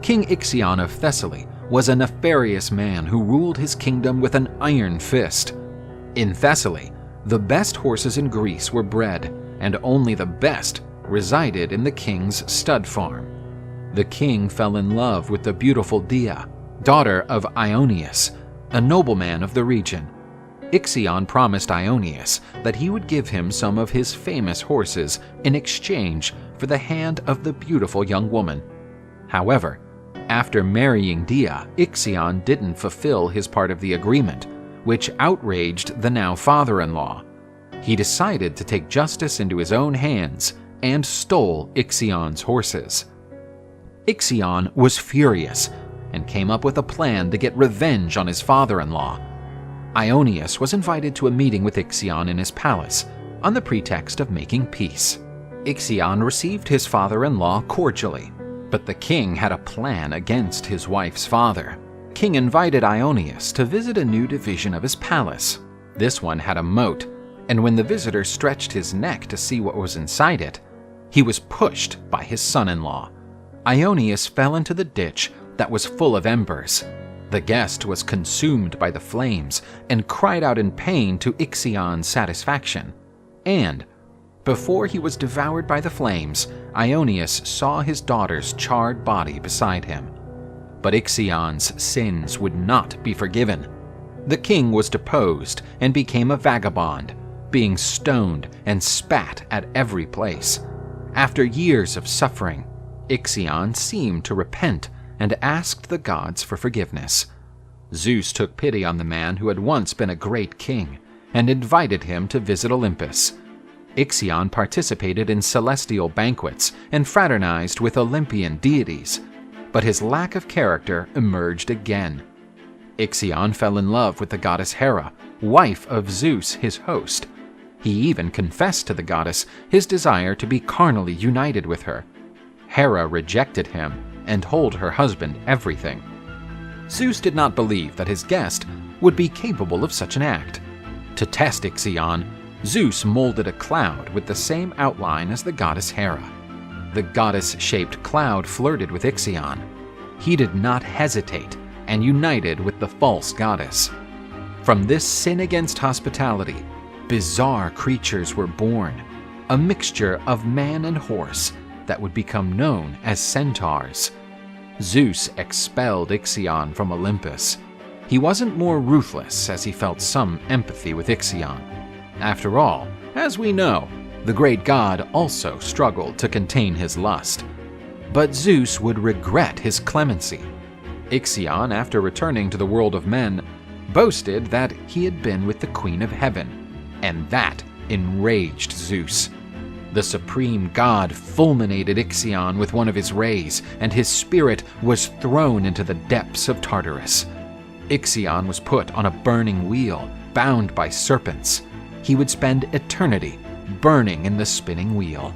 King Ixion of Thessaly was a nefarious man who ruled his kingdom with an iron fist. In Thessaly, the best horses in Greece were bred, and only the best resided in the king's stud farm. The king fell in love with the beautiful Dia, daughter of Deioneus, a nobleman of the region. Ixion promised Deioneus that he would give him some of his famous horses in exchange for the hand of the beautiful young woman. However, after marrying Dia, Ixion didn't fulfill his part of the agreement, which outraged the now father-in-law. He decided to take justice into his own hands and stole Ixion's horses. Ixion was furious and came up with a plan to get revenge on his father-in-law. Deioneus was invited to a meeting with Ixion in his palace on the pretext of making peace. Ixion received his father-in-law cordially, but the king had a plan against his wife's father. King invited Deioneus to visit a new division of his palace. This one had a moat, and when the visitor stretched his neck to see what was inside it, he was pushed by his son-in-law. Deioneus fell into the ditch that was full of embers. The guest was consumed by the flames and cried out in pain to Ixion's satisfaction. And, before he was devoured by the flames, Deioneus saw his daughter's charred body beside him. But Ixion's sins would not be forgiven. The king was deposed and became a vagabond, being stoned and spat at every place. After years of suffering, Ixion seemed to repent and asked the gods for forgiveness. Zeus took pity on the man who had once been a great king and invited him to visit Olympus. Ixion participated in celestial banquets and fraternized with Olympian deities, but his lack of character emerged again. Ixion fell in love with the goddess Hera, wife of Zeus, his host. He even confessed to the goddess his desire to be carnally united with her. Hera rejected him and told her husband everything. Zeus did not believe that his guest would be capable of such an act. To test Ixion, Zeus molded a cloud with the same outline as the goddess Hera. The goddess-shaped cloud flirted with Ixion. He did not hesitate and united with the false goddess. From this sin against hospitality, bizarre creatures were born, a mixture of man and horse that would become known as centaurs. Zeus expelled Ixion from Olympus. He wasn't more ruthless as he felt some empathy with Ixion. After all, as we know, the great god also struggled to contain his lust. But Zeus would regret his clemency. Ixion, after returning to the world of men, boasted that he had been with the Queen of Heaven, and that enraged Zeus. The supreme god fulminated Ixion with one of his rays, and his spirit was thrown into the depths of Tartarus. Ixion was put on a burning wheel, bound by serpents. He would spend eternity burning in the spinning wheel.